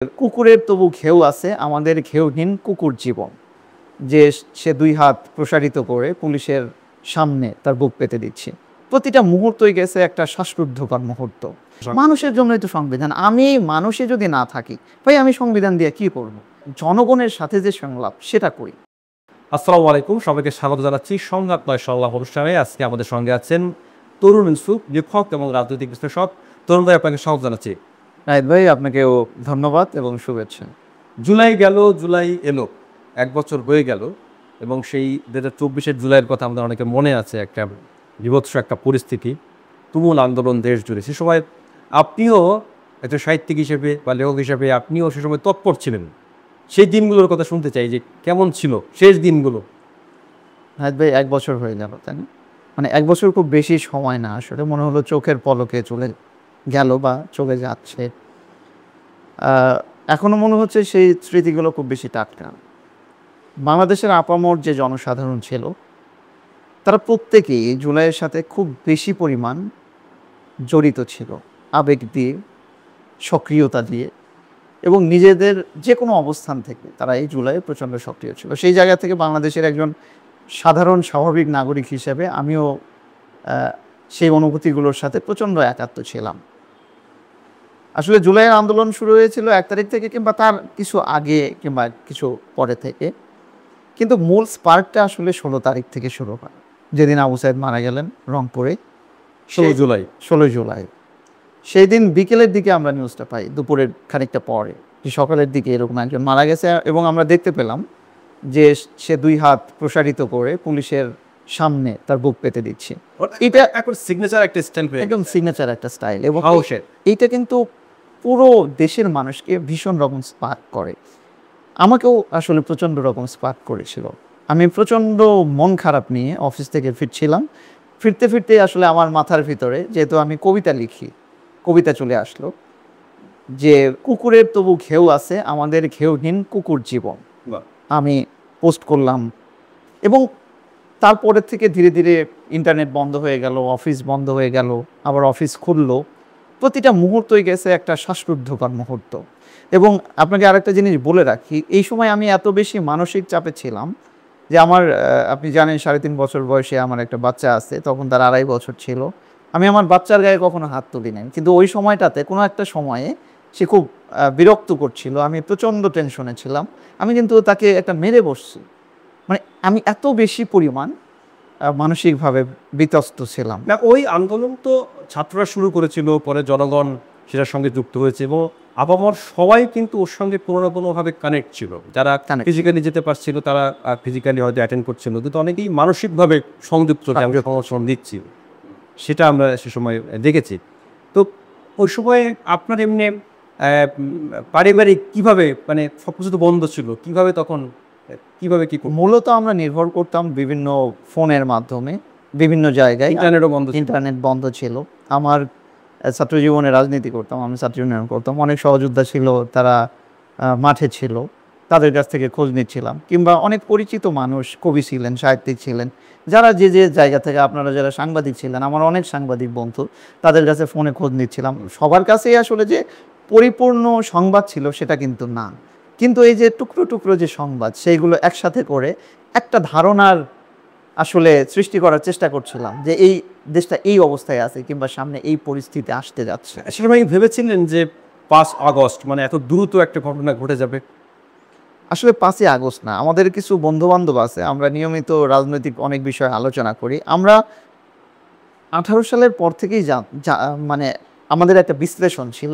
কুকুরের তবু ঘেউ আছে, আমাদের ঘেউহীন কুকুর জীবন। যে সে দুই হাত প্রসারিত করে পুলিশের সামনে তার বুক পেতে দিচ্ছে। প্রতিটা মুহূর্তই গেছে একটা শ্বাসরুদ্ধকর মুহূর্ত। মানুষের জন্যই তো সংবিধান। আমি মানুষে যদি না থাকি, ভাই আমি সংবিধান দিয়ে কি করব? জনগণের সাথে যে সংলাপ সেটা করি। আসসালামু আলাইকুম, সবাইকে স্বাগত জানাচ্ছি সংঘাত নয় সংলাপ অনুষ্ঠানে। আজকে আমাদের সঙ্গে আছেন তরুণ ইউসুফ, লেখক এবং রাজনৈতিক বিশ্লেষক। তরুণ ভাই, আপনাকে স্বাগত জানাচ্ছি। রাইট ভাই, আপনাকেও ধন্যবাদ এবং শুভেচ্ছা। জুলাই গেল, জুলাই এলো, 1 বছর হয়ে গেল এবং সেই 2024-এর জুলাইয়ের কথা আমাদের অনেকের মনে আছে। একটা বিভৎস একটা পরিস্থিতি, তুমুল আন্দোলন দেশ জুড়ে। সে সময় আপনিও একজন সাহিত্যিক হিসেবে বা লেখক হিসেবে আপনিও সে সময় তৎপর ছিলেন। সেই দিনগুলোর কথা শুনতে চাই, যে কেমন ছিল শেষ দিনগুলো। হ্যাঁ ভাই, 1 বছর হয়ে গেল, তাই না? মানে 1 বছর খুব বেশি সময় না, আসলে মনে হলো চোখের পলকে চলে গেল বা চলে যাচ্ছে। এখনো মনে হচ্ছে সেই স্মৃতিগুলো খুব বেশি টাটকা। বাংলাদেশের আপামর যে জনসাধারণ ছিল, তারা প্রত্যেকেই জুলাইয়ের সাথে খুব বেশি পরিমাণ জড়িত ছিল, আবেগ দিয়ে, সক্রিয়তা দিয়ে, এবং নিজেদের যে কোনো অবস্থান থেকে তারা এই জুলাইয়ে প্রচণ্ড সক্রিয় ছিল। সেই জায়গা থেকে বাংলাদেশের একজন সাধারণ স্বাভাবিক নাগরিক হিসেবে আমিও সেই অনুভূতিগুলোর সাথে প্রচণ্ড একাত্ম ছিলাম। আসলে জুলাইয়ের আন্দোলন শুরু হয়েছিল 1 তারিখ থেকে, কিংবা তার কিছু আগে কিংবা কিছু পরে থেকে, কিন্তু মূল স্পার্কটা আসলে 16 তারিখ থেকে শুরু হয়, যেদিন আবু সাইদ মারা গেলেন রংপুরে। 16 জুলাই সেই দিন বিকেলের দিকে আমরা নিউজটা পাই, দুপুরের খানিকটা পরে, যে সকালের দিকে এরকম একজন মারা গেছে, এবং আমরা দেখতে পেলাম যে সে 2 হাত প্রসারিত করে পুলিশের সামনে তার বুক পেতে দিচ্ছে। এটা এখন সিগনেচার একটা স্টাইল, একদম সিগনেচার একটা স্টাইল, এবং এইটা কিন্তু পুরো দেশের মানুষকে ভীষণ রকম স্পার্ক করে। আমাকেও আসলে প্রচণ্ড রকম স্পার্ক করেছিল। আমি প্রচণ্ড মন খারাপ নিয়ে অফিস থেকে ফিরছিলাম। ফিরতে ফিরতে আসলে আমার মাথার ভিতরে, যেহেতু আমি কবিতা লিখি, কবিতা চলে আসলো যে কুকুরের তবু ঘেউ আছে, আমাদের ঘেউহীন কুকুর জীবন। আমি পোস্ট করলাম, এবং তারপরের থেকে ধীরে ধীরে ইন্টারনেট বন্ধ হয়ে গেল, অফিস বন্ধ হয়ে গেল, আবার অফিস খুললো। প্রতিটা মুহূর্তই গেছে একটা শ্বাসরুদ্ধকর মুহূর্ত। এবং আপনাকে আরেকটা জিনিস বলে রাখি, এই সময় আমি এত বেশি মানসিক চাপে ছিলাম যে আমার, আপনি জানেন 3.5 বছর বয়সে আমার একটা বাচ্চা আছে, তখন তার 2.5 বছর ছিল। আমি আমার বাচ্চার গায়ে কখনো হাত তুলি নাই, কিন্তু ওই সময়টাতে কোনো একটা সময়ে সে খুব বিরক্ত করছিল, আমি প্রচণ্ড টেনশনে ছিলাম। আমি কিন্তু তাকে একটা মেরে বসছি। মানে আমি এত বেশি পরিমাণ মানসিকভাবে বিতস্ত ছিলাম। না, ওই আন্দোলন তো ছাত্ররা শুরু করেছিল, পরে জনগণ সেটার সঙ্গে যুক্ত হয়েছে, এবং আপামর সবাই কিন্তু ওর সঙ্গে কোনো না কোনোভাবে কানেক্ট ছিল। যারা ফিজিক্যালি যেতে পারছিল তারা ফিজিক্যালি হয়তো অ্যাটেন্ড করছিল, কিন্তু অনেকেই মানসিকভাবে সংযুক্ত সমর্থন দিচ্ছিল, সেটা আমরা সে সময় দেখেছি। তো ওই সময় আপনার এমনি পারিবারিক কীভাবে, মানে সব কিছু তো বন্ধ ছিল, কীভাবে তখন কীভাবে কী? মূলত আমরা নির্ভর করতাম বিভিন্ন ফোনের মাধ্যমে, বিভিন্ন জায়গায় ইন্টারনেট বন্ধ ছিল। আমার ছাত্র জীবনে রাজনীতি করতাম, আমি ছাত্র ইউনিয়ন করতাম, অনেক সহযোদ্ধা ছিল, তারা মাঠে ছিল, তাদের কাছ থেকে খোঁজ নিচ্ছিলাম। কিংবা অনেক পরিচিত মানুষ, কবি ছিলেন, সাহিত্যিক ছিলেন, যারা যে যে জায়গা থেকে, আপনারা যারা সাংবাদিক ছিলেন, আমার অনেক সাংবাদিক বন্ধু, তাদের কাছে ফোনে খোঁজ নিচ্ছিলাম। সবার কাছেই আসলে যে পরিপূর্ণ সংবাদ ছিল সেটা কিন্তু না, কিন্তু এই যে টুকরো টুকরো যে সংবাদ, সেইগুলো একসাথে করে একটা ধারণার আসলে সৃষ্টি করার চেষ্টা করছিলাম যে এই দেশটা এই অবস্থায় আছে, কিংবা সামনে এই পরিস্থিতি আসতে যাচ্ছে। আসলে ভাই, ভেবেছিলেন যে 5 আগস্ট মানে এত দ্রুত একটা ঘটনা ঘটে যাবে? আসলে 5ই আগস্ট না, আমাদের কিছু বন্ধুবান্ধব আছে, আমরা নিয়মিত রাজনৈতিক অনেক বিষয়ে আলোচনা করি। আমরা 18 সালের পর থেকেই মানে আমাদের একটা বিশ্লেষণ ছিল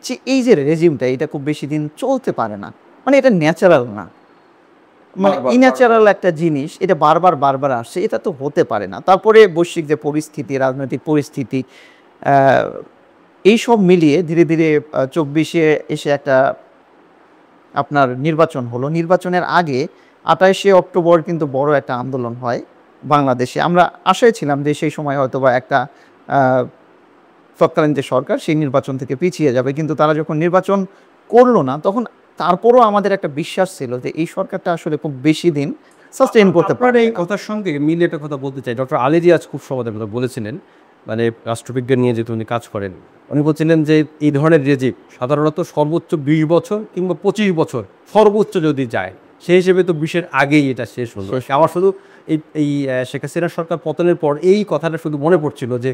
যে এই যে রেজিমটা, এটা খুব বেশি দিন চলতে পারে না। মানে এটা ন্যাচারাল না, মানে ইন্যাচারাল একটা জিনিস, এটা বারবার বারবার আসছে, এটা তো হতে পারে না। তারপরে বৈশ্বিক যে পরিস্থিতি, রাজনৈতিক পরিস্থিতি, এইসব মিলিয়ে ধীরে ধীরে 24-এ এসে একটা আপনার নির্বাচন হলো। নির্বাচনের আগে 28শে অক্টোবর কিন্তু বড় একটা আন্দোলন হয় বাংলাদেশে। আমরা আশায় ছিলাম যে সেই সময় হয়তো বা একটা তৎকালীন যে সরকার, সেই নির্বাচন থেকে পিছিয়ে যাবে, কিন্তু তারা যখন নির্বাচন করলো না, তখন তারপরও আমাদের একটা বিশ্বাস ছিল যে এই সরকারটা আসলে খুব বেশি দিন সাস্টেইন করতে পারে। এই কথার সঙ্গে মিলে একটা কথা বলতে চাই, ডক্টর আলী রিয়াজ খুব সমাধান বলেছিলেন মানে রাষ্ট্রবিজ্ঞান নিয়ে যেহেতু উনি কাজ করেন, উনি বলছিলেন যে এই ধরনের রেজিম সাধারণত সর্বোচ্চ 20 বছর কিংবা 25 বছর সর্বোচ্চ যদি যায়, সেই হিসেবে তো 20-এর আগেই এটা শেষ হলো। আমার শুধু এই শেখ হাসিনা সরকার পতনের পর এই কথাটা শুধু মনে পড়ছিল যে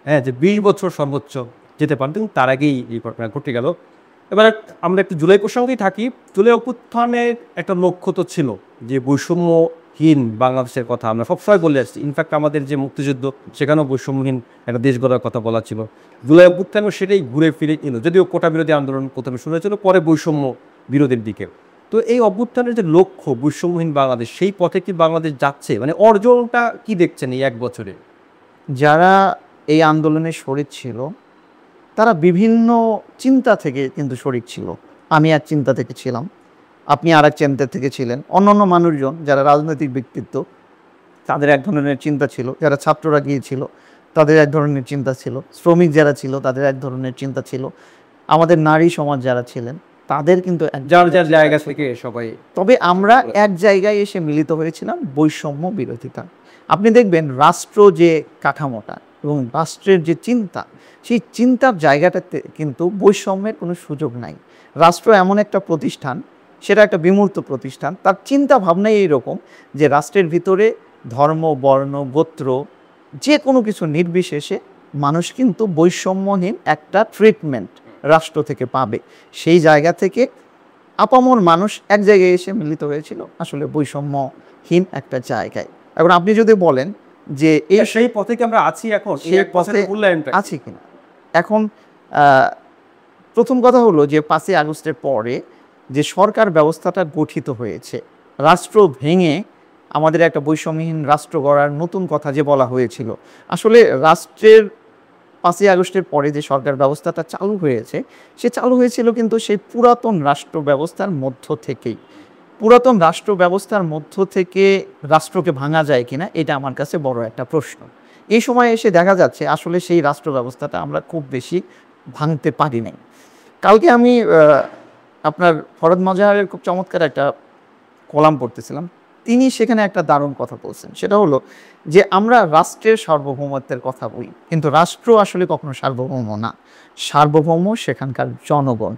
হ্যাঁ, যে 20 বছর সর্বোচ্চ যেতে পারতেন, তার আগেই এই ঘটনা ঘটে গেল। এবার আমরা একটু জুলাই প্রসঙ্গেই থাকি। জুলাই অভ্যুত্থানের একটা লক্ষ্য তো ছিল যে বৈষম্যহীন বাংলাদেশের কথা আমরা সবসময় বলে আসছি। ইনফ্যাক্ট আমাদের যে মুক্তিযুদ্ধ, সেখানেও বৈষম্যহীন একটা দেশ গড়ার কথা বলা ছিল। জুলাই অভ্যুত্থানও সেটাই ঘুরে ফিরে এলো, যদিও কোটা বিরোধী আন্দোলন প্রথমে শুরু হয়েছিল, পরে বৈষম্য বিরোধীর দিকে। তো এই অভ্যুত্থানের যে লক্ষ্য বৈষম্যহীন বাংলাদেশ, সেই পথে কি বাংলাদেশ যাচ্ছে? মানে অর্জনটা কি দেখছেন এই 1 বছরে? যারা এই আন্দোলনে শরিক ছিল তারা বিভিন্ন চিন্তা থেকে কিন্তু শরিক ছিল। আমি এক চিন্তা থেকে ছিলাম, আপনি আর এক চিন্তা থেকে ছিলেন, অন্যান্য মানুষজন যারা রাজনৈতিক ব্যক্তিত্ব তাদের এক ধরনের চিন্তা ছিল, যারা ছাত্ররা গিয়েছিল তাদের এক ধরনের চিন্তা ছিল, শ্রমিক যারা ছিল তাদের এক ধরনের চিন্তা ছিল, আমাদের নারী সমাজ যারা ছিলেন তাদের কিন্তু যার যার জায়গা থেকে সবাই। তবে আমরা এক জায়গায় এসে মিলিত হয়েছিলাম, বৈষম্য বিরোধিতা। আপনি দেখবেন রাষ্ট্র যে কাঠামোটা এবং রাষ্ট্রের যে চিন্তা, সেই চিন্তার জায়গাটাতে কিন্তু বৈষম্যের কোনো সুযোগ নাই। রাষ্ট্র এমন একটা প্রতিষ্ঠান, সেটা একটা বিমূর্ত প্রতিষ্ঠান, তার চিন্তা ভাবনাই এইরকম যে রাষ্ট্রের ভিতরে ধর্ম, বর্ণ, গোত্র যে কোনো কিছু নির্বিশেষে মানুষ কিন্তু বৈষম্যহীন একটা ট্রিটমেন্ট রাষ্ট্র থেকে পাবে। সেই জায়গা থেকে আপামর মানুষ এক জায়গায় এসে মিলিত হয়েছিল আসলে বৈষম্যহীন একটা জায়গায়। এখন আপনি যদি বলেন যে সেই পথে কি আমরা আছি এখন? সেই পথে আছি কিনা, এখন প্রথম কথা হলো যে 5ই আগস্টের পরে যে সরকার ব্যবস্থাটা গঠিত হয়েছে, রাষ্ট্র ভেঙে আমাদের একটা বৈষম্যহীন রাষ্ট্র গড়ার নতুন কথা যে বলা হয়েছিল, আসলে রাষ্ট্রের 5ই আগস্টের পরে যে সরকার ব্যবস্থাটা চালু হয়েছে, সে চালু হয়েছিল কিন্তু সেই পুরাতন রাষ্ট্র ব্যবস্থার মধ্য থেকেই। পুরাতন রাষ্ট্র ব্যবস্থার মধ্য থেকে রাষ্ট্রকে ভাঙা যায় কিনা, এটা আমার কাছে বড় একটা প্রশ্ন। এই সময় এসে দেখা যাচ্ছে আসলে সেই রাষ্ট্র ব্যবস্থাটা আমরা খুব বেশি ভাঙতে পারি নাই। কালকে আমি আপনার ফরদ মাজহারের খুব চমৎকার একটা কলাম পড়তেছিলাম, তিনি সেখানে একটা দারুণ কথা বলছেন, সেটা হলো যে আমরা রাষ্ট্রের সার্বভৌমত্বের কথা বলি, কিন্তু রাষ্ট্র আসলে কখনো সার্বভৌম না। সার্বভৌম সেখানকার জনগণ,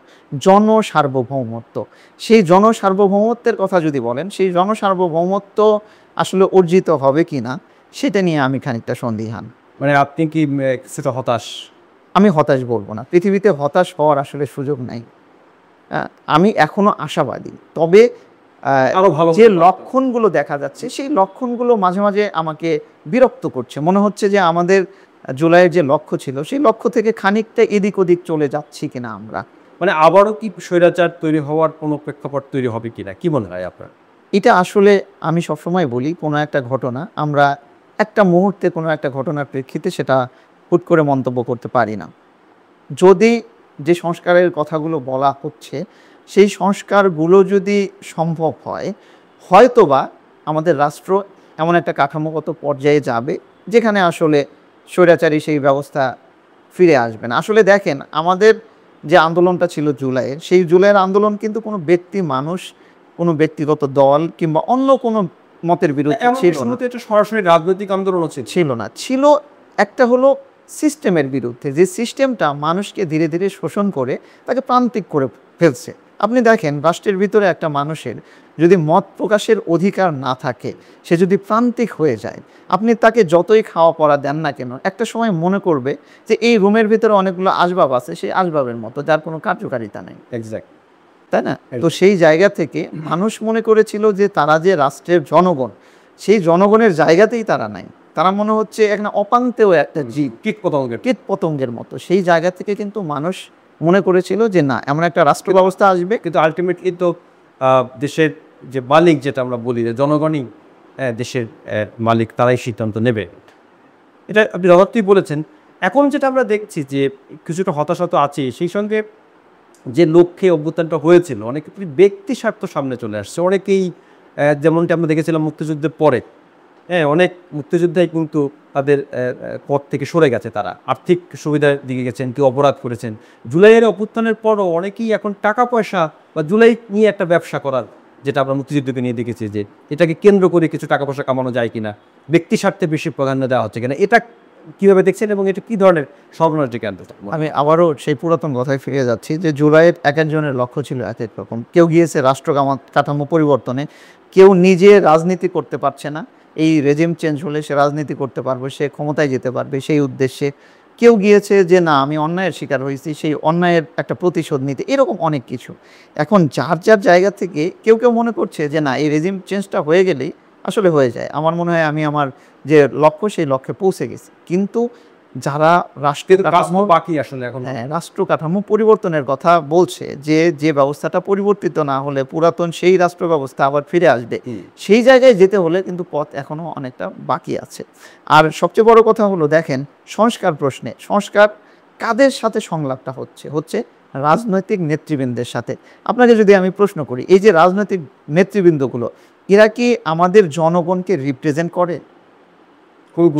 জনসার্বভৌমত্ব। সেই জনসার্বভৌমত্বের কথা যদি বলেন, সেই জনসার্বভৌমত্ব আসলে অর্জিত হবে কি না সেটা নিয়ে আমি খানিকটা সন্দিহান। মানে আপনি কি কিছুটা হতাশ? আমি হতাশ বলবো না, পৃথিবীতে হতাশ হওয়ার আসলে সুযোগ নাই। আমি এখনো আশাবাদী, তবে যে লক্ষণগুলো দেখা যাচ্ছে সেই লক্ষণগুলো মাঝে মাঝে আমাকে বিরক্ত করছে। মনে হচ্ছে যে আমাদের জুলাইয়ের যে লক্ষ্য ছিল সেই লক্ষ্য থেকে খানিকটা এদিক ওদিক চলে যাচ্ছি কিনা আমরা। মানে আবারও কি স্বৈরাচার তৈরি হওয়ার কোনো প্রেক্ষাপট তৈরি হবে কিনা, কি মনে হয় আপনার? এটা আসলে আমি সবসময় বলি, কোনো একটা ঘটনা আমরা একটা মুহূর্তে কোনো একটা ঘটনার প্রেক্ষিতে সেটা হুট করে মন্তব্য করতে পারি না। যদি যে সংস্কারের কথাগুলো বলা হচ্ছে সেই সংস্কারগুলো যদি সম্ভব হয়, হয়তোবা আমাদের রাষ্ট্র এমন একটা কাঠামোগত পর্যায়ে যাবে যেখানে আসলে স্বৈরাচারী সেই ব্যবস্থা ফিরে আসবে না। আসলে দেখেন, আমাদের যে আন্দোলনটা ছিল জুলাইয়ের, সেই জুলাইয়ের আন্দোলন কিন্তু কোনো ব্যক্তি মানুষ, কোনো ব্যক্তিগত দল কিংবা অন্য কোনো মতের বিরুদ্ধে ছিল না। এটা সরাসরি রাজনৈতিক আন্দোলন ছিল না, ছিল একটা হলো সিস্টেমের বিরুদ্ধে, যে সিস্টেমটা মানুষকে ধীরে ধীরে শোষণ করে তাকে প্রান্তিক করে ফেলছে। আপনি দেখেন, রাষ্ট্রের ভিতরে একটা মানুষের যদি মত প্রকাশের অধিকার না থাকে, সে যদি প্রান্তিক হয়ে যায়, আপনি তাকে যতই খাওয়া পড়া দেন না কেন, একটা সময় মনে করবে যে এই রুমের ভিতরে অনেকগুলো আসবাব আছে, সেই আসবাবের মতো, যার কোনো কার্যকারিতা নেই। এক্স্যাক্ট, তাই না? তো সেই জায়গা থেকে মানুষ মনে করেছিল যে তারা যে রাষ্ট্রের জনগণ, সেই জনগণের জায়গাতেই তারা নাই, তারা মনে হচ্ছে এখানে অপান্তেও একটা জীব, কীট পতঙ্গের মতো। সেই জায়গা থেকে কিন্তু মানুষ মনে করেছিল যে না, এমন একটা রাষ্ট্র ব্যবস্থা আসবে। কিন্তু আলটিমেটলি তো দেশের যে মালিক, যেটা আমরা বলি যে জনগণই দেশের মালিক, তারাই সিদ্ধান্ত নেবে। এটা আপনি যথার্থই বলেছেন। এখন যেটা আমরা দেখছি যে কিছুটা হতাশা তো আছে, সেই সঙ্গে যে লক্ষ্যে অভ্যুত্থানটা হয়েছিল অনেক ব্যক্তি স্বার্থ সামনে চলে আসছে। অনেকেই, যেমনটি আমরা দেখেছিলাম মুক্তিযুদ্ধের পরে, অনেক মুক্তিযোদ্ধাই কিন্তু তাদের পথ থেকে সরে গেছে, তারা আর্থিক সুবিধার দিকে গেছেন, কেউ অপরাধ করেছেন। জুলাইয়ের অভ্যুত্থানের পরও অনেকেই এখন টাকা পয়সা বা জুলাই নিয়ে একটা ব্যবসা করার, যেটা আমরা মুক্তিযুদ্ধকে নিয়ে দেখেছি যে এটাকে কেন্দ্র করে কিছু টাকা পয়সা কামানো যায় কিনা, ব্যক্তি স্বার্থে বেশি প্রাধান্য দেওয়া হচ্ছে কিনা, এটা কিভাবে দেখছেন এবং এটা কি ধরনের সর্বনাশ ডেকে আনতে? আমি আবারও সেই পুরাতন কথায় ফিরে যাচ্ছি যে জুলাইয়ের এক একজনের লক্ষ্য ছিল এক এক রকম। কেউ গিয়েছে রাষ্ট্র কাঠামো পরিবর্তনে, কেউ নিজে রাজনীতি করতে পারছে না, এই রেজিম চেঞ্জ হলে সে রাজনীতি করতে পারবে, সে ক্ষমতায় যেতে পারবে সেই উদ্দেশ্যে। কেউ গিয়েছে যে না আমি অন্যায়ের শিকার হয়েছি, সেই অন্যায়ের একটা প্রতিশোধ নিতে, এরকম অনেক কিছু। এখন যার যার জায়গা থেকে কেউ কেউ মনে করছে যে না এই রেজিম চেঞ্জটা হয়ে গেলেই আসলে হয়ে যায়, আমার মনে হয় আমি আমার যে লক্ষ্য সেই লক্ষ্যে পৌঁছে গেছি। কিন্তু যারা কাঠামো বাকি আসলে এখন, রাষ্ট্র কাঠামো পরিবর্তনের কথা বলছে, যে যে ব্যবস্থাটা পরিবর্তিত না হলে পুরাতন সেই রাষ্ট্র ব্যবস্থা আবার ফিরে আসবে, সেই জায়গায় যেতে হলে কিন্তু পথ এখনো অনেকটা বাকি আছে। আর সবচেয়ে বড় কথা হলো দেখেন সংস্কার প্রশ্নে, সংস্কার কাদের সাথে সংলাপটা হচ্ছে রাজনৈতিক নেতৃবৃন্দের সাথে। আপনাকে যদি আমি প্রশ্ন করি, এই যে রাজনৈতিক নেতৃবৃন্দগুলো, এরা কি আমাদের জনগণকে রিপ্রেজেন্ট করে?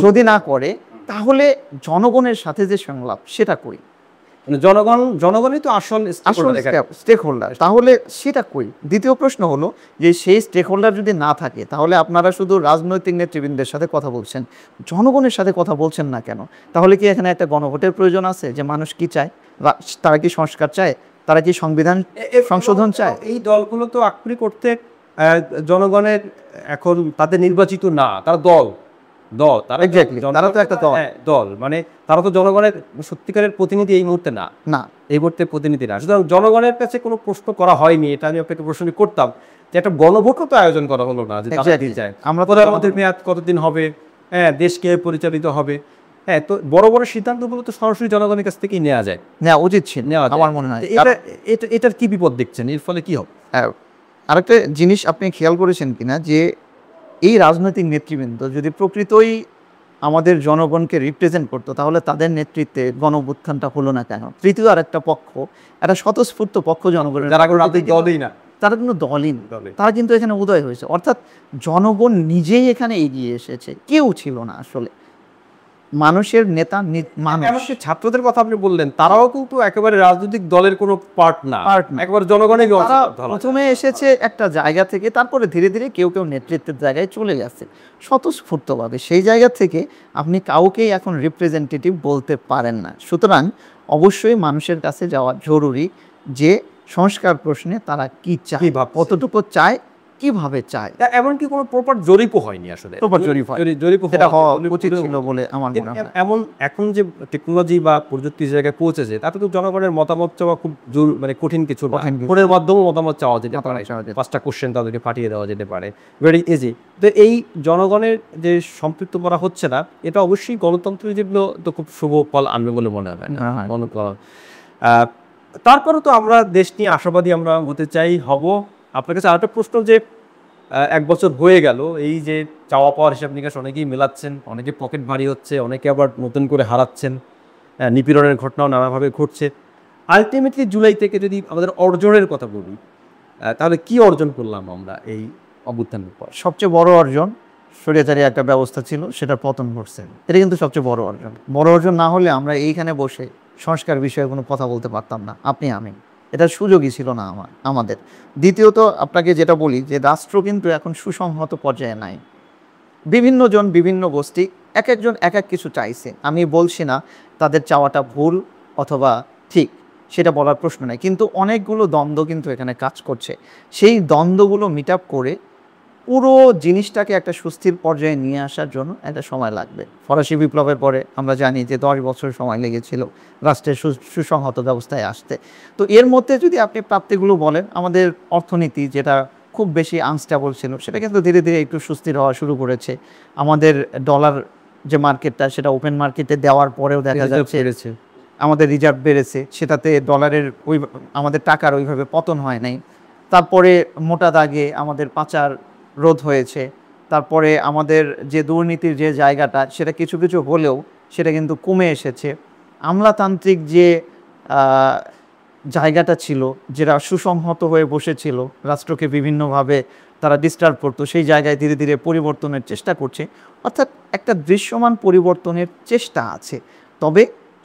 যদি না করে তাহলে জনগণের সাথে যে সংলাপ সেটা করি, জনগণই তো আসল স্টেক হোল্ডার, তাহলে সেটা কই? দ্বিতীয় প্রশ্ন হলো যে সেই স্টেক হোল্ডার যদি না থাকে তাহলে আপনারা শুধু রাজনৈতিক নেতৃবৃন্দের সাথে কথা বলছেন, জনগণের সাথে কথা বলছেন না কেন? তাহলে কি এখানে একটা গণভোটের প্রয়োজন আছে যে মানুষ কি চায়? তারা কি সংস্কার চায়? তারা কি সংবিধান সংশোধন চায়? এই দলগুলো তো আক্রি করতে জনগণের এখন তাদের নির্বাচিত না, তারা দল তারা তো একটা দল, মানে তারা তো জনগণের সত্যিকারের প্রতিনিধি এই মুহূর্তে না, এই মুহূর্তে প্রতিনিধি না। সুতরাং জনগণের কাছে কোনো প্রশ্ন করা হয়নি, এটা আমি আপনাকে প্রশ্ন করতাম যে একটা গণভোটও তো আয়োজন করা হলো না, যে আমরা প্রধানমন্ত্রীর মেয়াদ কতদিন হবে, দেশকে পরিচালিত হবে, তো বড় বড় সিদ্ধান্তগুলো তো সরাসরি জনগণের কাছ থেকেই নেওয়া উচিত ছিল আমার মনে হয়। এটার কি বিপদ দেখছেন? এর ফলে কি হবে? আরেকটা জিনিস আপনি খেয়াল করেছেন কিনা, যে এই রাজনৈতিক নেতৃবৃন্দ যদি প্রকৃতই আমাদের জনগণকে রিপ্রেজেন্ট করতো তাহলে তাদের নেতৃত্বে গণঅভ্যুত্থানটা হলো না কেন? তৃতীয় আরেকটা পক্ষ, একটা স্বতঃস্ফূর্ত পক্ষ জনগণের, যারা দলই না, তারা কোনো দলই না, তারা কিন্তু এখানে উদয় হয়েছে। অর্থাৎ জনগণ নিজেই এখানে এগিয়ে এসেছে, কেউ ছিল না আসলে মানুষের নেতা। মানুষের ছাত্রদের কথা আপনি বললেন, তারাও কিন্তু একেবারে রাজনৈতিক দলের কোনো পার্ট না, একেবারে জনগণের। প্রথমে এসেছে একটা জায়গা থেকে, তারপরে ধীরে ধীরে কেউ কেউ নেতৃত্বের জায়গায় চলে গেছে স্বতঃস্ফূর্তভাবে। সেই জায়গা থেকে আপনি কাউকেই এখন রিপ্রেজেন্টেটিভ বলতে পারেন না। সুতরাং অবশ্যই মানুষের কাছে যাওয়া জরুরি, যে সংস্কার প্রশ্নে তারা কি চায়, কতটুকু চায়, কিভাবে চায়। এমনকি কোনো প্রপার জরিপও হয়নি আসলে, জরিপ হওয়া উচিত ছিল বলে আমার মনে হয়। এমন এখন যে টেকনোলজি বা প্রযুক্তির জায়গায় পৌঁছেছে, তাতে তো জনগণের মতামত চাওয়া খুব মানে কঠিন কিছু, ফোনের মাধ্যমে মতামত চাওয়া যেতে পারে, 5টা কোশ্চেন তাদেরকে পাঠিয়ে দেওয়া যেতে পারে, ভেরি ইজি। তো এই জনগণের যে সম্পৃক্ত করা হচ্ছে না, এটা অবশ্যই গণতন্ত্রের যেগুলো তো খুব শুভ ফল আনবে বলে মনে হয়। তারপরে তো আমরা দেশ নিয়ে আশাবাদী আমরা হতে চাই, হব। আপনার কাছে আরেকটা প্রশ্ন, যে 1 বছর হয়ে গেল, এই যে চাওয়া পাওয়ার হিসাব নিকাশ অনেকেই মেলাচ্ছেন, অনেকে পকেট ভারী হচ্ছে, অনেকে আবার নতুন করে হারাচ্ছেন, নিপীড়নের ঘটনাও নানাভাবে ঘটছে। আলটিমেটলি জুলাই থেকে যদি আমাদের অর্জনের কথা বলি, তাহলে কি অর্জন করলাম আমরা এই অভ্যুত্থানের পর? সবচেয়ে বড় অর্জন, স্বৈরাচারী একটা ব্যবস্থা ছিল সেটার পতন ঘটছে, এটা কিন্তু সবচেয়ে বড় অর্জন। বড় অর্জন না হলে আমরা এইখানে বসে সংস্কার বিষয়ে কোনো কথা বলতে পারতাম না, আপনি আমি, এটার সুযোগই ছিল না আমাদের। দ্বিতীয়ত আপনাকে যেটা বলি, যে রাষ্ট্র কিন্তু এখন সুসংহত পর্যায়ে নাই। বিভিন্ন জন, বিভিন্ন গোষ্ঠী, এক একজন এক এক কিছু চাইছে। আমি বলছি না তাদের চাওয়াটা ভুল অথবা ঠিক, সেটা বলার প্রশ্ন নাই, কিন্তু অনেকগুলো দ্বন্দ্ব কিন্তু এখানে কাজ করছে। সেই দ্বন্দ্বগুলো মিট আপ করে পুরো জিনিসটাকে একটা সুস্থির পর্যায়ে নিয়ে আসার জন্য একটা সময় লাগবে। ফরাসি বিপ্লবের পরে আমরা জানি যে 10 বছর সময় লেগেছিল রাষ্ট্রের সুসংহত ব্যবস্থায় আসতে। তো এর মধ্যে যদি আপনি প্রাপ্তিগুলো বলেন, আমাদের অর্থনীতি যেটা খুব বেশি আনস্টেবল ছিল, সেটা কিন্তু ধীরে ধীরে একটু সুস্থির হওয়া শুরু করেছে। আমাদের ডলার যে মার্কেটটা, সেটা ওপেন মার্কেটে দেওয়ার পরেও দেখা যাচ্ছে আমাদের রিজার্ভ বেড়েছে, সেটাতে ডলারের আমাদের টাকার ওইভাবে পতন হয় নাই। তারপরে মোটা দাগে আমাদের পাচার রোধ হয়েছে। তারপরে আমাদের যে দুর্নীতির যে জায়গাটা, সেটা কিছু কিছু হলেও সেটা কিন্তু কমে এসেছে। আমলাতান্ত্রিক যে জায়গাটা ছিল, যেটা সুসংহত হয়ে বসেছিল, রাষ্ট্রকে বিভিন্নভাবে তারা ডিস্টার্ব করতো, সেই জায়গায় ধীরে ধীরে পরিবর্তনের চেষ্টা করছে। অর্থাৎ একটা দৃশ্যমান পরিবর্তনের চেষ্টা আছে, তবে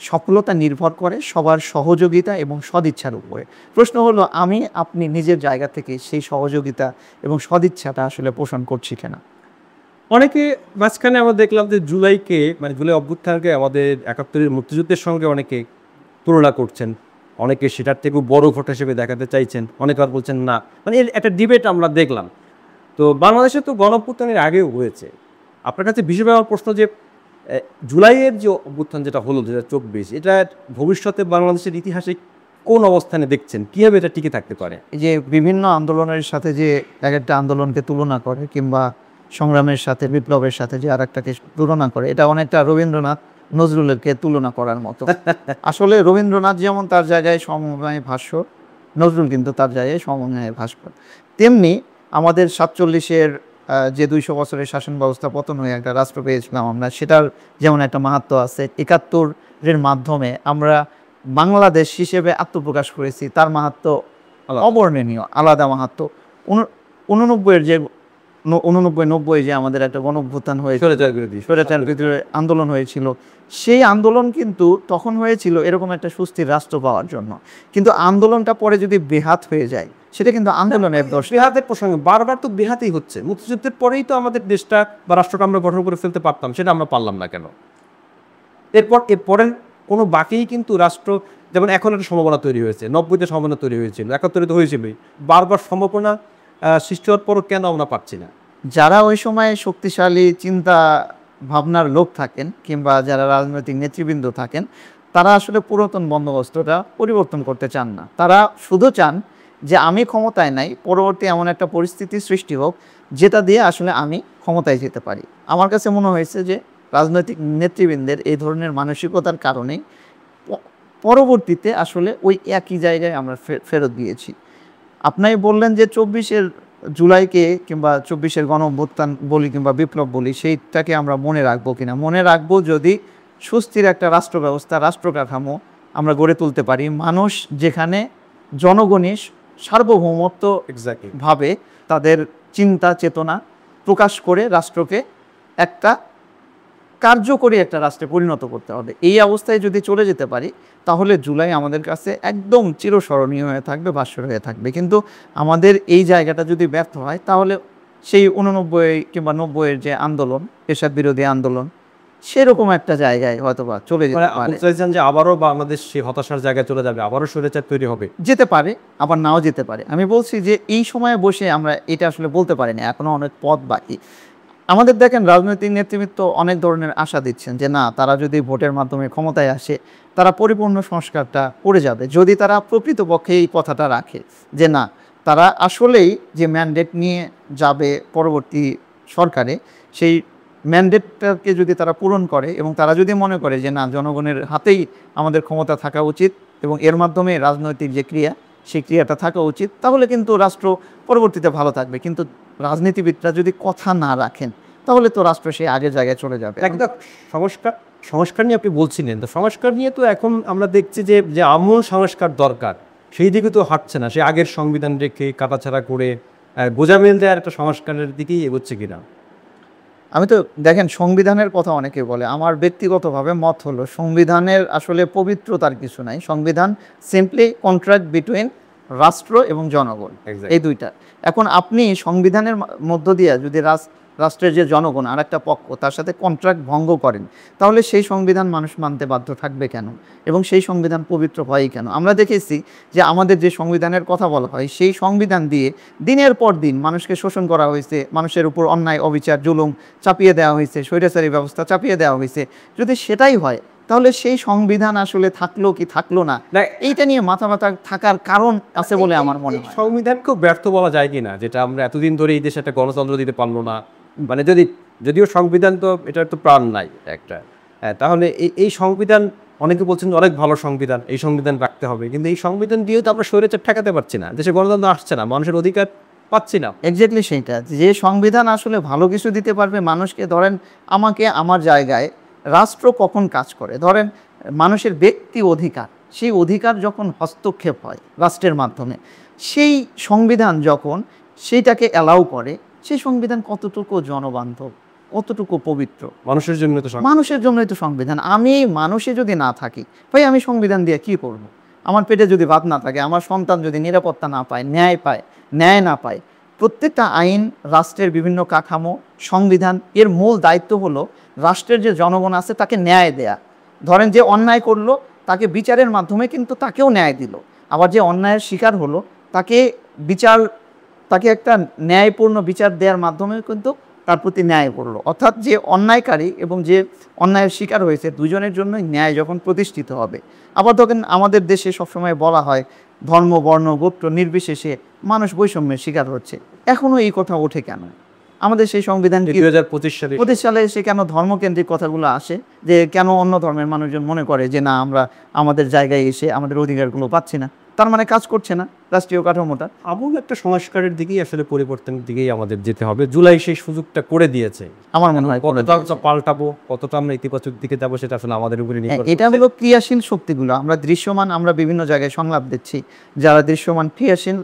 সফলতা নির্ভর করে সবার সহযোগিতা এবং সদিচ্ছার উপরে। প্রশ্ন হলো আমি আপনি নিজের জায়গা থেকে সেই সহযোগিতা এবং সদিচ্ছাটা আসলে পোষণ করছি কিনা। অনেকে মাঝখানে আমরা দেখলাম যে জুলাইকে মানে জুলাই অভ্যুত্থানকে আমাদের ৭১-এর মুক্তিযুদ্ধের সঙ্গে অনেকে তুলনা করছেন, অনেকে সেটার থেকেও বড় ঘটনা হিসেবে দেখাতে চাইছেন, অনেকে আর বলছেন না, মানে এর একটা ডিবেট আমরা দেখলাম। তো বাংলাদেশে তো গণঅভ্যুত্থানের আগেও হয়েছে। আপনার কাছে বিশেষ আমার প্রশ্ন যে জুলাইয়ের যে অভ্যুত্থান যেটা হলো ২০২৪, এটা ভবিষ্যতে বাংলাদেশের ইতিহাসে কোন অবস্থানে দেখছেন, কীভাবে এটা টিকে থাকতে পারে? এই যে বিভিন্ন আন্দোলনের সাথে যে এক একটা আন্দোলনকে তুলনা করে কিংবা সংগ্রামের সাথে বিপ্লবের সাথে যে আর একটাকে তুলনা করে, এটা অনেকটা রবীন্দ্রনাথ নজরুলেরকে তুলনা করার মতো। আসলে রবীন্দ্রনাথ যেমন তার জায়গায় সমন্বয়ে ভাষ্য, নজরুল কিন্তু তার জায়গায় সমন্বয়ে ভাস্কর। তেমনি আমাদের ৪৭-এর যে ২০০ বছরের শাসন ব্যবস্থা পতন হয়ে একটা রাষ্ট্র পেয়েছিলাম আমরা, সেটার যেমন একটা মাহাত্ম্য আছে। ৭১-এর মাধ্যমে আমরা বাংলাদেশ হিসেবে আত্মপ্রকাশ করেছি, তার মাহাত্ম্য অবর্ণনীয়, আলাদা মাহাত্ম্য। ৮৯-এর যে ৮৯-৯০ যে আমাদের একটা গণঅভ্যুত্থান হয়েছিল, স্বৈরাচার বিরোধী আন্দোলন হয়েছিল, সেই আন্দোলন কিন্তু তখন হয়েছিল এরকম একটা সুস্থির রাষ্ট্র পাওয়ার জন্য। কিন্তু আন্দোলনটা পরে যদি বেহাত হয়ে যায়, সেটা কিন্তু আন্দোলনের দোষ। বেহাতের প্রসঙ্গে বারবার তো বেহাতেই হচ্ছে। মুক্তিযুদ্ধের পরেই তো আমাদের দেশটা বা রাষ্ট্রকে আমরা গঠন করে ফেলতে পারতাম, সেটা আমরা পারলাম না কেন? এরপরের কোনো বাকিই কিন্তু রাষ্ট্র, যেমন এখন একটা সম্ভাবনা তৈরি হয়েছে, ৯০-তে সম্ভাবনা তৈরি হয়েছিল, ৭১-এ তো হয়েছিলই, বারবার সম্ভাবনা সৃষ্টি হওয়ার পরও কেন আমরা পাচ্ছি না? যারা ওই সময় শক্তিশালী চিন্তা ভাবনার লোক থাকেন কিংবা যারা রাজনৈতিক নেতৃবৃন্দ থাকেন, তারা আসলে পুরাতন বন্দোবস্তটা পরিবর্তন করতে চান না। তারা শুধু চান যে আমি ক্ষমতায় নাই, পরবর্তী এমন একটা পরিস্থিতি সৃষ্টি হোক যেটা দিয়ে আসলে আমি ক্ষমতায় যেতে পারি। আমার কাছে মনে হয়েছে যে রাজনৈতিক নেতৃবৃন্দের এই ধরনের মানসিকতার কারণেই পরবর্তীতে আসলে ওই একই জায়গায় আমরা ফেরত দিয়েছি। আপনি বললেন যে ২৪-এর জুলাইকে কিংবা ২৪-এর গণঅভ্যুত্থান বলি কিংবা বিপ্লব বলি, সেইটাকে আমরা মনে রাখবো কিনা। মনে রাখবো যদি সুস্থির একটা রাষ্ট্র ব্যবস্থা, রাষ্ট্র কাঠামো আমরা গড়ে তুলতে পারি, মানুষ যেখানে জনগণই সার্বভৌমত্ব ভাবে তাদের চিন্তা চেতনা প্রকাশ করে রাষ্ট্রকে একটা কার্যকরী একটা রাষ্ট্রে পরিণত করতে হবে। এই অবস্থায় যদি চলে যেতে পারি, তাহলে জুলাই আমাদের কাছে একদম চিরস্মরণীয় হয়ে থাকবে, ভাস্বর হয়ে থাকবে। কিন্তু আমাদের এই জায়গাটা যদি ব্যর্থ হয়, তাহলে সেই ৮৯ কিংবা ৯০-এর যে আন্দোলন, এরশাদ বিরোধী আন্দোলন, সেরকম একটা জায়গায় হয়তোবা চলে যেতে পারে। চাইছেন যে আবারও বাংলাদেশ সেই হতাশার জায়গায় চলে যাবে, আবারও স্বৈরাচার তৈরি হবে? যেতে পারে, আবার নাও যেতে পারে। আমি বলছি যে এই সময়ে বসে আমরা এটা আসলে বলতে পারি না, এখনো অনেক পথ বাকি। আমাদের দেখেন রাজনৈতিক নেতৃবৃন্দ অনেক ধরনের আশা দিচ্ছেন যে না, তারা যদি ভোটের মাধ্যমে ক্ষমতায় আসে, তারা পরিপূর্ণ সংস্কারটা করে যাবে। যদি তারা প্রকৃতপক্ষে এই কথাটা রাখে যে না, তারা আসলেই যে ম্যান্ডেট নিয়ে যাবে পরবর্তী সরকারে, সেই ম্যান্ডেটটাকে যদি তারা পূরণ করে এবং তারা যদি মনে করে যে না, জনগণের হাতেই আমাদের ক্ষমতা থাকা উচিত এবং এর মাধ্যমে রাজনৈতিক যে ক্রিয়া, সেই ক্রিয়াটা থাকা উচিত, তাহলে কিন্তু রাষ্ট্র পরবর্তীতে ভালো থাকবে। কিন্তু রাজনীতিবিদরা যদি কথা না রাখেন, তাহলে তো রাষ্ট্র সেই আগের জায়গায় চলে যাবে। একদম সংস্কার নিয়ে আপনি বলছিলেন, তো সংস্কার নিয়ে তো এখন আমরা দেখছি যে আমূল সংস্কার দরকার, সেই দিকে তো হাঁটছে না। সে আগের সংবিধান রেখে কাটাছাড়া করে গোজামিল দেওয়ার একটা সংস্কারের দিকেই এগোচ্ছে কিনা? আমি তো দেখেন, সংবিধানের কথা অনেকে বলে, আমার ব্যক্তিগতভাবে মত হলো সংবিধানের আসলে পবিত্রতার কিছু নাই। সংবিধান সিম্পলি কন্ট্রাক্ট বিটুইন রাষ্ট্র এবং জনগণ, এই দুইটা। এখন আপনি সংবিধানের মধ্য দিয়ে যদি রাষ্ট্রের যে জনগণ আর একটা পক্ষ, তার সাথে কন্ট্রাক্ট ভঙ্গ করেন, তাহলে সেই সংবিধান মানুষ মানতে বাধ্য থাকবে কেন এবং সেই সংবিধান পবিত্র হয় কেন? আমরা দেখেছি যে আমাদের যে সংবিধানের কথা বলা হয়, সেই সংবিধান দিয়ে দিনের পর দিন মানুষকে শোষণ করা হয়েছে, মানুষের উপর অন্যায় অবিচার জুলুম চাপিয়ে দেওয়া হয়েছে, স্বৈরাচারী ব্যবস্থা চাপিয়ে দেওয়া হয়েছে। যদি সেটাই হয়, তাহলে সেই সংবিধান আসলে থাকলো কি থাকলো না, এইটা নিয়ে মাথা থাকার কারণ আছে বলে আমার মনে হয়। সংবিধানকেও ব্যর্থ বলা যায় কিনা, যেটা আমরা এতদিন ধরে এই দেশে একটা গণতন্ত্র দিতে পারলো না, মানে যদিও সংবিধান তো এটার তো প্রাণ নাই একটা, তাহলে এই সংবিধান, অনেকে বলছেন অনেক ভালো সংবিধান, এই সংবিধান রাখতে হবে, কিন্তু এই সংবিধান দিয়েও তো আমরা স্বৈরাচার ঠেকাতে পারছি না, দেশে গণতন্ত্র আসছে না, মানুষের অধিকার পাচ্ছি না। এক্স্যাক্টলি সেইটা, যে সংবিধান আসলে ভালো কিছু দিতে পারবে মানুষকে। ধরেন আমাকে আমার জায়গায় রাষ্ট্র কখন কাজ করে, ধরেন মানুষের ব্যক্তি অধিকার, সেই অধিকার যখন হস্তক্ষেপ হয় রাষ্ট্রের মাধ্যমে, সেই সংবিধান যখন সেইটাকে অ্যালাউ করে, সেই সংবিধান কতটুকু জনবান্ধব, কতটুকু পবিত্র। মানুষের জন্যই তো সংবিধান। আমি মানুষে যদি না থাকি, ভাই আমি সংবিধান দিয়ে কি করব? আমার পেটে যদি ভাত না থাকে, আমার সন্তান যদি নিরাপত্তা না পায়, ন্যায় না পায়, প্রত্যেকটা আইন, রাষ্ট্রের বিভিন্ন কাঠামো, সংবিধান, এর মূল দায়িত্ব হলো রাষ্ট্রের যে জনগণ আছে তাকে ন্যায় দেয়া। ধরেন যে অন্যায় করলো তাকে বিচারের মাধ্যমে কিন্তু তাকেও ন্যায় দিল, আবার যে অন্যায়ের শিকার হলো তাকে তাকে একটা ন্যায়পূর্ণ বিচার দেওয়ার মাধ্যমে কিন্তু তার প্রতি ন্যায় করলো। অর্থাৎ যে অন্যায়কারী এবং যে অন্যায়ের শিকার হয়েছে দুজনের জন্যই ন্যায় যখন প্রতিষ্ঠিত হবে। আবার দেখেন আমাদের দেশে সবসময় বলা হয় ধর্ম, বর্ণ, গোত্র নির্বিশেষে মানুষ বৈষম্যের শিকার হচ্ছে। এখনও এই কথা ওঠে কেন? আমাদের সেই সংবিধান 2025 সালে এসে কেন ধর্মকেন্দ্রিক কথাগুলো আসে, যে কেন অন্য ধর্মের মানুষজন মনে করে যে না, আমরা আমাদের জায়গায় এসে আমাদের অধিকারগুলো পাচ্ছি না, তার মানে কাজ করছে না রাষ্ট্রীয় কাঠামোটা। আমূল একটা সংস্কারের দিকেই আসলে পরিবর্তনের দিকেই আমাদের যেতে হবে। জুলাই সেই সুযোগটা করে দিয়েছে, আমার মনে হয়। কতটা পাল্টাবো, কতটা আমরা ইতিবাচক দিকে যাবো সেটা আসলে আমাদের উপরে নির্ভর করছে। এটা হলো ক্রিয়াশীল শক্তিগুলো। আমরা দৃশ্যমান, আমরা বিভিন্ন জায়গায় সংলাপ দিচ্ছি, যারা দৃশ্যমান ক্রিয়াশীল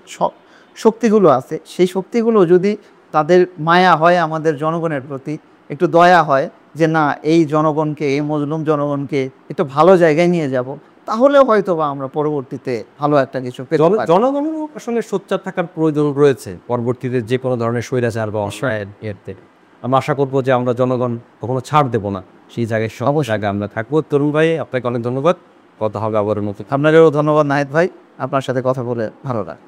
শক্তিগুলো আছে, সেই শক্তিগুলো যদি তাদের মায়া হয় আমাদের জনগণের প্রতি, একটু দয়া হয় যে না, এই জনগণকে, এই মজলুম জনগণকে একটু ভালো জায়গায় নিয়ে যাব, তাহলে হয়তো বা আমরা পরবর্তীতে ভালো একটা কিছু পেতে পারি। জনগণেরও আসলে সোচ্চার থাকার প্রয়োজন রয়েছে পরবর্তীতে যে কোনো ধরনের স্বৈরাচার বা অসহায়ের ইয়েতে। আমরা আশা করবো যে আমরা জনগণ কখনো ছাড় দেবো না, সেই জায়গায় সব জায়গায় আমরা থাকবো। তরুণ ভাই, আপনাকে অনেক ধন্যবাদ। কথা হবে আবারও নতুন। আপনাদেরও ধন্যবাদ নাহিদ ভাই, আপনার সাথে কথা বলে ভালো লাগে।